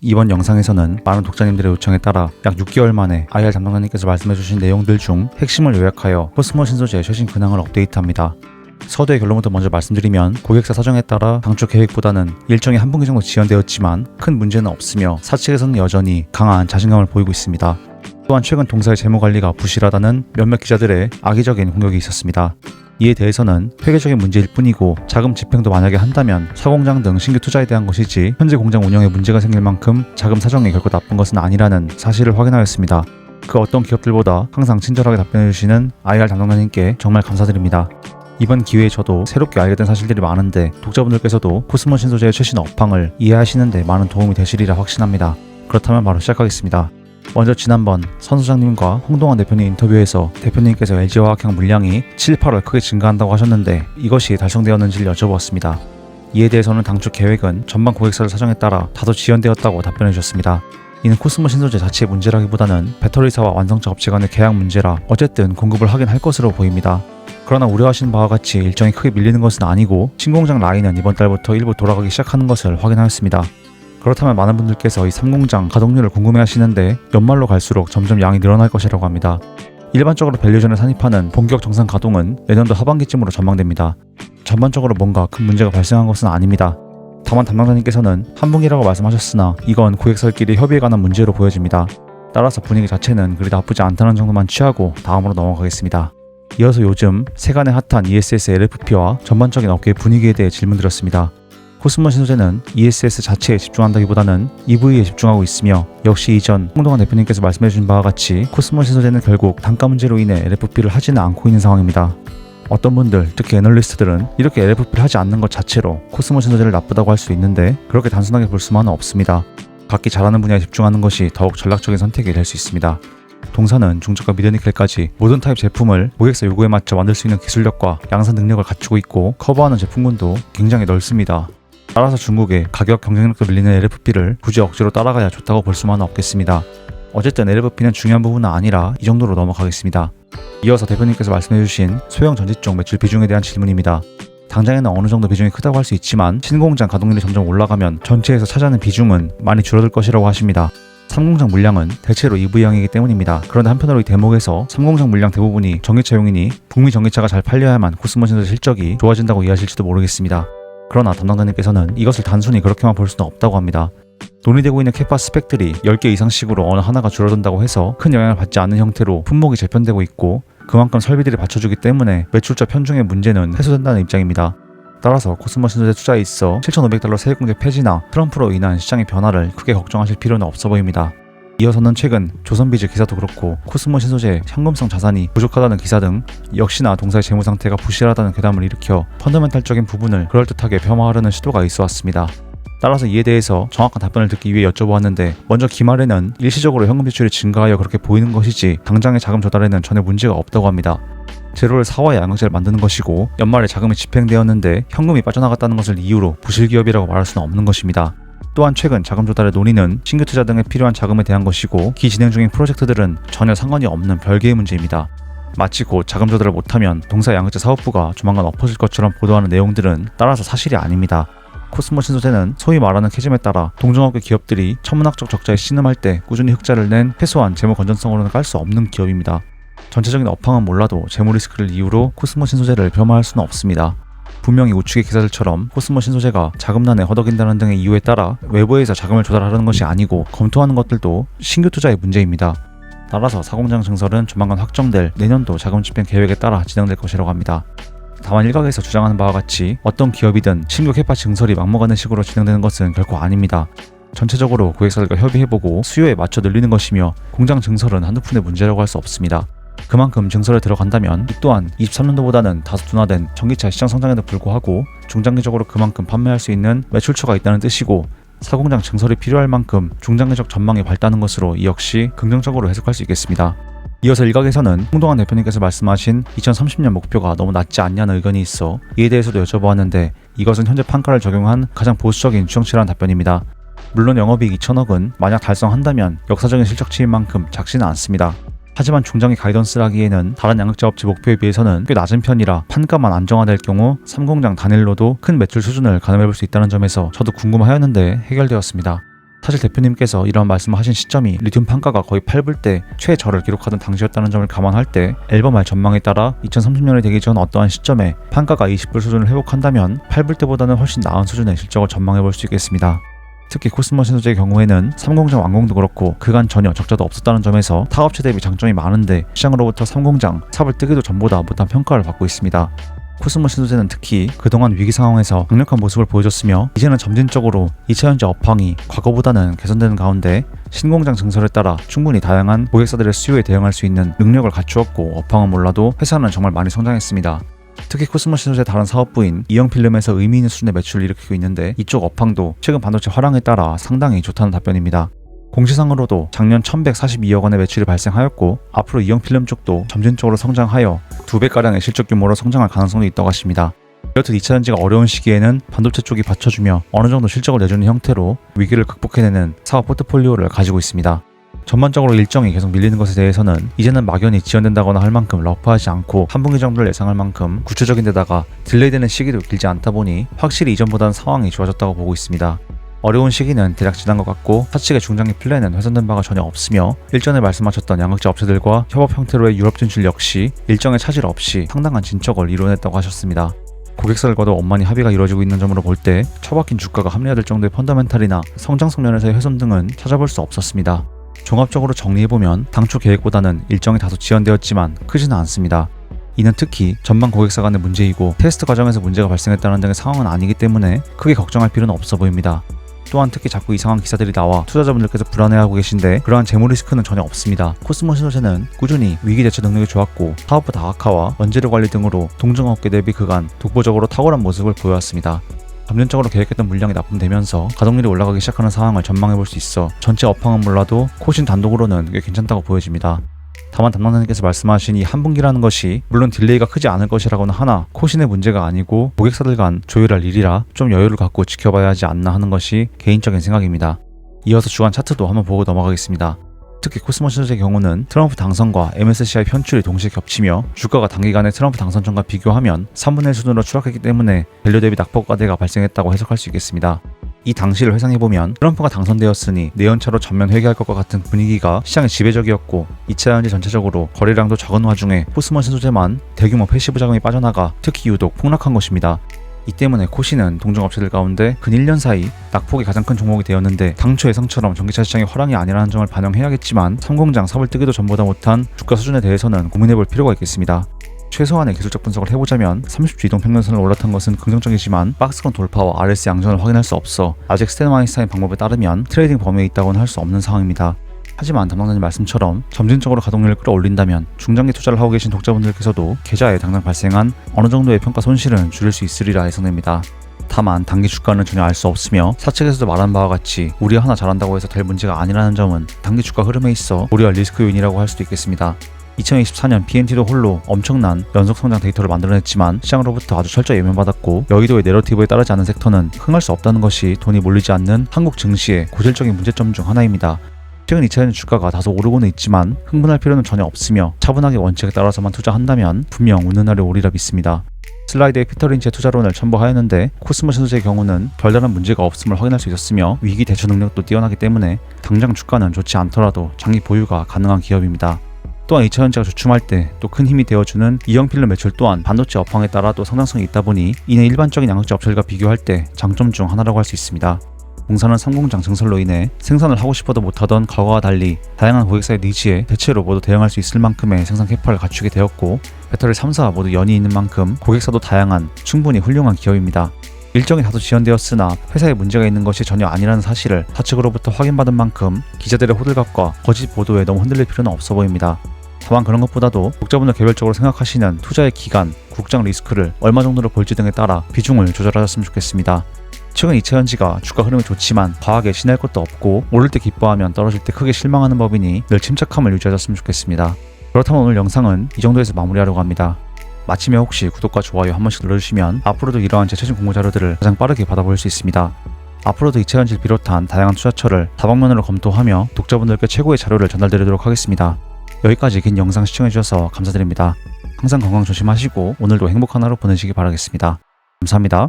이번 영상에서는 많은 독자님들의 요청에 따라 약 6개월 만에 IR 담당자님께서 말씀해주신 내용들 중 핵심을 요약하여 코스모 신소재의 최신 근황을 업데이트합니다. 서두의 결론부터 먼저 말씀드리면 고객사 사정에 따라 당초 계획보다는 일정이 한 분기 정도 지연되었지만 큰 문제는 없으며 사측에서는 여전히 강한 자신감을 보이고 있습니다. 또한 최근 동사의 재무관리가 부실하다는 몇몇 기자들의 악의적인 공격이 있었습니다. 이에 대해서는 회계적인 문제일 뿐이고 자금 집행도 만약에 한다면 사공장 등 신규 투자에 대한 것이지 현재 공장 운영에 문제가 생길 만큼 자금 사정이 결코 나쁜 것은 아니라는 사실을 확인하였습니다. 그 어떤 기업들보다 항상 친절하게 답변해주시는 IR 담당자님께 정말 감사드립니다. 이번 기회에 저도 새롭게 알게 된 사실들이 많은데 독자분들께서도 코스모 신소재의 최신 업황을 이해하시는 데 많은 도움이 되시리라 확신합니다. 그렇다면 바로 시작하겠습니다. 먼저 지난번 선 소장님과 홍동환 대표님 인터뷰에서 대표님께서 LG화학형 물량이 7, 8월 크게 증가한다고 하셨는데 이것이 달성되었는지를 여쭤보았습니다. 이에 대해서는 당초 계획은 전반 고객사들 사정에 따라 다소 지연되었다고 답변해 주셨습니다. 이는 코스모 신소재 자체의 문제라기보다는 배터리사와 완성차 업체 간의 계약 문제라 어쨌든 공급을 하긴 할 것으로 보입니다. 그러나 우려하신 바와 같이 일정이 크게 밀리는 것은 아니고 신공장 라인은 이번 달부터 일부 돌아가기 시작하는 것을 확인하였습니다. 그렇다면 많은 분들께서 이 3공장 가동률을 궁금해하시는데 연말로 갈수록 점점 양이 늘어날 것이라고 합니다. 일반적으로 밸류전을 산입하는 본격 정상 가동은 내년도 하반기쯤으로 전망됩니다. 전반적으로 뭔가 큰 문제가 발생한 것은 아닙니다. 다만 담당자님께서는 한 분기라고 말씀하셨으나 이건 고객사들끼리 협의에 관한 문제로 보여집니다. 따라서 분위기 자체는 그리 나쁘지 않다는 정도만 취하고 다음으로 넘어가겠습니다. 이어서 요즘 세간의 핫한 ESS LFP와 전반적인 업계의 분위기에 대해 질문드렸습니다. 코스모 신소재는 ESS 자체에 집중한다기보다는 EV에 집중하고 있으며 역시 이전 홍동환 대표님께서 말씀해주신 바와 같이 코스모 신소재는 결국 단가 문제로 인해 LFP를 하지는 않고 있는 상황입니다. 어떤 분들, 특히 애널리스트들은 이렇게 LFP를 하지 않는 것 자체로 코스모 신소재를 나쁘다고 할 수 있는데 그렇게 단순하게 볼 수만은 없습니다. 각기 잘하는 분야에 집중하는 것이 더욱 전략적인 선택이 될 수 있습니다. 동사는 중저가 미드니켈까지 모든 타입 제품을 고객사 요구에 맞춰 만들 수 있는 기술력과 양산 능력을 갖추고 있고 커버하는 제품군도 굉장히 넓습니다. 따라서 중국의 가격 경쟁력도 밀리는 LFP를 굳이 억지로 따라가야 좋다고 볼 수만은 없겠습니다. 어쨌든 LFP는 중요한 부분은 아니라 이 정도로 넘어가겠습니다. 이어서 대표님께서 말씀해주신 소형 전지쪽 매출 비중에 대한 질문입니다. 당장에는 어느 정도 비중이 크다고 할 수 있지만 신공장 가동률이 점점 올라가면 전체에서 차지하는 비중은 많이 줄어들 것이라고 하십니다. 3공장 물량은 대체로 EV형이기 때문입니다. 그런데 한편으로 이 대목에서 3공장 물량 대부분이 전기차용이니 북미 전기차가 잘 팔려야만 코스모 신소재 실적이 좋아진다고 이해하실지도 모르겠습니다. 그러나 담당자님께서는 이것을 단순히 그렇게만 볼 수는 없다고 합니다. 논의되고 있는 캐파 스펙들이 10개 이상씩으로 어느 하나가 줄어든다고 해서 큰 영향을 받지 않는 형태로 품목이 재편되고 있고 그만큼 설비들이 받쳐주기 때문에 매출자 편중의 문제는 해소된다는 입장입니다. 따라서 코스모 신소재 투자에 있어 $7,500 세액공제 폐지나 트럼프로 인한 시장의 변화를 크게 걱정하실 필요는 없어 보입니다. 이어서는 최근 조선비즈 기사도 그렇고 코스모 신소재의 현금성 자산이 부족하다는 기사 등 역시나 동사의 재무 상태가 부실하다는 괴담을 일으켜 펀더멘탈적인 부분을 그럴듯하게 폄하하려는 시도가 있어 왔습니다. 따라서 이에 대해서 정확한 답변을 듣기 위해 여쭤보았는데 먼저 기말에는 일시적으로 현금 지출이 증가하여 그렇게 보이는 것이지 당장의 자금 조달에는 전혀 문제가 없다고 합니다. 재료를 사와야 양극재를 만드는 것이고 연말에 자금이 집행되었는데 현금이 빠져나갔다는 것을 이유로 부실기업이라고 말할 수는 없는 것입니다. 또한 최근 자금 조달의 논의는 신규 투자 등에 필요한 자금에 대한 것이고 기진행 중인 프로젝트들은 전혀 상관이 없는 별개의 문제입니다. 마치 곧 자금 조달을 못하면 동사 양극재 사업부가 조만간 엎어질 것처럼 보도하는 내용들은 따라서 사실이 아닙니다. 코스모 신소재는 소위 말하는 캐즘에 따라 동종업계 기업들이 천문학적 적자에 신음할 때 꾸준히 흑자를 낸 최소한 재무 건전성으로는 깔 수 없는 기업입니다. 전체적인 업황은 몰라도 재무 리스크를 이유로 코스모 신소재를 폄하할 수는 없습니다. 분명히 우측의 기사들처럼 코스모 신소재가 자금난에 허덕인다는 등의 이유에 따라 외부에서 자금을 조달하려는 것이 아니고 검토하는 것들도 신규 투자의 문제입니다. 따라서 사공장 증설은 조만간 확정될 내년도 자금 집행 계획에 따라 진행될 것이라고 합니다. 다만 일각에서 주장하는 바와 같이 어떤 기업이든 신규 캐파 증설이 막무가내 식으로 진행되는 것은 결코 아닙니다. 전체적으로 고객사들과 협의해보고 수요에 맞춰 늘리는 것이며 공장 증설은 한두 푼의 문제라고 할 수 없습니다. 그만큼 증설에 들어간다면 이 또한 23년도보다는 다소 둔화된 전기차 시장 성장에도 불구하고 중장기적으로 그만큼 판매할 수 있는 매출처가 있다는 뜻이고 사공장 증설이 필요할 만큼 중장기적 전망이 밝다는 것으로 이 역시 긍정적으로 해석할 수 있겠습니다. 이어서 일각에서는 홍동환 대표님께서 말씀하신 2030년 목표가 너무 낮지 않냐는 의견이 있어 이에 대해서도 여쭤보았는데 이것은 현재 판가를 적용한 가장 보수적인 추정치라는 답변입니다. 물론 영업이익 2천억은 만약 달성한다면 역사적인 실적치인 만큼 작지는 않습니다. 하지만 중장기 가이던스라기에는 다른 양극재 업체 목표에 비해서는 꽤 낮은 편이라 판가만 안정화될 경우 3공장 단일로도 큰 매출 수준을 가늠해볼 수 있다는 점에서 저도 궁금하였는데 해결되었습니다. 사실 대표님께서 이런 말씀을 하신 시점이 리튬 판가가 거의 8불 때 최저를 기록하던 당시였다는 점을 감안할 때 앨범 말 전망에 따라 2030년이 되기 전 어떠한 시점에 판가가 20불 수준을 회복한다면 8불 때보다는 훨씬 나은 수준의 실적을 전망해 볼 수 있겠습니다. 특히 코스모 신소재의 경우에는 3공장 완공도 그렇고 그간 전혀 적자도 없었다는 점에서 타업체 대비 장점이 많은데 시장으로부터 3공장 삽을 뜨기도 전보다 못한 평가를 받고 있습니다. 코스모 신소재는 특히 그동안 위기 상황에서 강력한 모습을 보여줬으며 이제는 점진적으로 2차전지 업황이 과거보다는 개선되는 가운데 신공장 증설에 따라 충분히 다양한 고객사들의 수요에 대응할 수 있는 능력을 갖추었고 업황은 몰라도 회사는 정말 많이 성장했습니다. 특히 코스모 신소재의 다른 사업부인 이영필름에서 의미 있는 수준의 매출을 일으키고 있는데 이쪽 업황도 최근 반도체 화랑에 따라 상당히 좋다는 답변입니다. 공시상으로도 작년 1142억 원의 매출이 발생하였고 앞으로 이영필름 쪽도 점진적으로 성장하여 2배가량의 실적 규모로 성장할 가능성도 있다고 하십니다. 이렇듯 2차전지가 어려운 시기에는 반도체 쪽이 받쳐주며 어느 정도 실적을 내주는 형태로 위기를 극복해내는 사업 포트폴리오를 가지고 있습니다. 전반적으로 일정이 계속 밀리는 것에 대해서는 이제는 막연히 지연된다거나 할 만큼 러프하지 않고 한 분기 정도를 예상할 만큼 구체적인 데다가 딜레이되는 시기도 길지 않다 보니 확실히 이전보다는 상황이 좋아졌다고 보고 있습니다. 어려운 시기는 대략 지난 것 같고 사측의 중장기 플랜은 훼손된 바가 전혀 없으며 일전에 말씀하셨던 양극재 업체들과 협업 형태로의 유럽 진출 역시 일정의 차질 없이 상당한 진척을 이뤄냈다고 하셨습니다. 고객사들과도 원만히 합의가 이루어지고 있는 점으로 볼 때 처박힌 주가가 합리화될 정도의 펀더멘탈이나 성장성 면에서의 훼손 등은 찾아볼 수 없었습니다. 종합적으로 정리해보면 당초 계획보다는 일정이 다소 지연되었지만 크지는 않습니다. 이는 특히 전방 고객사 간의 문제이고 테스트 과정에서 문제가 발생했다는 등의 상황은 아니기 때문에 크게 걱정할 필요는 없어 보입니다. 또한 특히 자꾸 이상한 기사들이 나와 투자자분들께서 불안해하고 계신데 그러한 재무 리스크는 전혀 없습니다. 코스모 신소재는 꾸준히 위기 대처 능력이 좋았고 사업부 다각화와 원재료 관리 등으로 동종업계 대비 그간 독보적으로 탁월한 모습을 보여왔습니다. 점진적으로 계획했던 물량이 납품되면서 가동률이 올라가기 시작하는 상황을 전망해볼 수 있어 전체 업황은 몰라도 코신 단독으로는 꽤 괜찮다고 보여집니다. 다만 담당자님께서 말씀하신 이 한 분기라는 것이 물론 딜레이가 크지 않을 것이라고는 하나 코신의 문제가 아니고 고객사들 간 조율할 일이라 좀 여유를 갖고 지켜봐야 하지 않나 하는 것이 개인적인 생각입니다. 이어서 주간 차트도 한번 보고 넘어가겠습니다. 특히 코스모 신소재의 경우는 트럼프 당선과 MSCI 편출이 동시에 겹치며 주가가 단기간에 트럼프 당선 전과 비교하면 3분의 1 수준으로 추락했기 때문에 밸류 대비 낙폭과대가 발생했다고 해석할 수 있겠습니다. 이 당시를 회상해보면 트럼프가 당선되었으니 내연차로 전면 회귀할 것과 같은 분위기가 시장에 지배적이었고 2차전지 전체적으로 거래량도 적은 와중에 코스모 신소재만 대규모 패시브 자금이 빠져나가 특히 유독 폭락한 것입니다. 이 때문에 코시는 동종업체들 가운데 근 1년 사이 낙폭이 가장 큰 종목이 되었는데 당초 예상처럼 전기차 시장의 화랑이 아니라는 점을 반영해야겠지만 3공장 삽을 뜨기도 전보다 못한 주가 수준에 대해서는 고민해볼 필요가 있겠습니다. 최소한의 기술적 분석을 해보자면 30주 이동평균선을 올라탄 것은 긍정적이지만 박스권 돌파와 RS 양전을 확인할 수 없어 아직 스탠마이스타인 방법에 따르면 트레이딩 범위에 있다고는 할 수 없는 상황입니다. 하지만 담당자님 말씀처럼 점진적으로 가동률을 끌어올린다면 중장기 투자를 하고 계신 독자분들께서도 계좌에 당장 발생한 어느 정도의 평가 손실은 줄일 수 있으리라 예상됩니다. 다만 단기 주가는 전혀 알 수 없으며 사측에서도 말한 바와 같이 우리 하나 잘한다고 해서 될 문제가 아니라는 점은 단기 주가 흐름에 있어 우려할 리스크 요인이라고 할 수도 있겠습니다. 2024년 PNT도 홀로 엄청난 연속 성장 데이터를 만들어냈지만 시장으로부터 아주 철저히 외면받았고 여의도의 내러티브에 따르지 않은 섹터는 흥할 수 없다는 것이 돈이 몰리지 않는 한국 증시의 고질적인 문제점 중 하나입니다. 최근 2차전지 주가가 다소 오르고는 있지만 흥분할 필요는 전혀 없으며 차분하게 원칙에 따라서만 투자한다면 분명 웃는 날이 오리라 믿습니다. 슬라이드에 피터 린치의 투자론을 첨부하였는데 코스모 신소재의 경우는 별다른 문제가 없음을 확인할 수 있었으며 위기 대처 능력도 뛰어나기 때문에 당장 주가는 좋지 않더라도 장기 보유가 가능한 기업입니다. 또한 2차전지가 주춤할 때 또 큰 힘이 되어주는 이영필름 매출 또한 반도체 업황에 따라 또 성장성이 있다 보니 이는 일반적인 양극재 업체들과 비교할 때 장점 중 하나라고 할 수 있습니다. 공사는 3공장 증설로 인해 생산을 하고 싶어도 못하던 과거와 달리 다양한 고객사의 니즈에 대체로 모두 대응할 수 있을 만큼의 생산 캐파를 갖추게 되었고 배터리 3사 모두 연이 있는 만큼 고객사도 다양한 충분히 훌륭한 기업입니다. 일정이 다소 지연되었으나 회사에 문제가 있는 것이 전혀 아니라는 사실을 사측으로부터 확인받은 만큼 기자들의 호들갑과 거짓 보도에 너무 흔들릴 필요는 없어 보입니다. 다만 그런 것보다도 독자분들 개별적으로 생각하시는 투자의 기간, 국장 리스크를 얼마 정도로 볼지 등에 따라 비중을 조절하셨으면 좋겠습니다. 최근 2차전지가 주가 흐름이 좋지만 과하게 신할 것도 없고 오를 때 기뻐하면 떨어질 때 크게 실망하는 법이니 늘 침착함을 유지하셨으면 좋겠습니다. 그렇다면 오늘 영상은 이 정도에서 마무리하려고 합니다. 마침에 혹시 구독과 좋아요 한 번씩 눌러주시면 앞으로도 이러한 제 최신 공부 자료들을 가장 빠르게 받아볼 수 있습니다. 앞으로도 2차전지를 비롯한 다양한 투자처를 다방면으로 검토하며 독자분들께 최고의 자료를 전달드리도록 하겠습니다. 여기까지 긴 영상 시청해주셔서 감사드립니다. 항상 건강 조심하시고 오늘도 행복한 하루 보내시기 바라겠습니다. 감사합니다.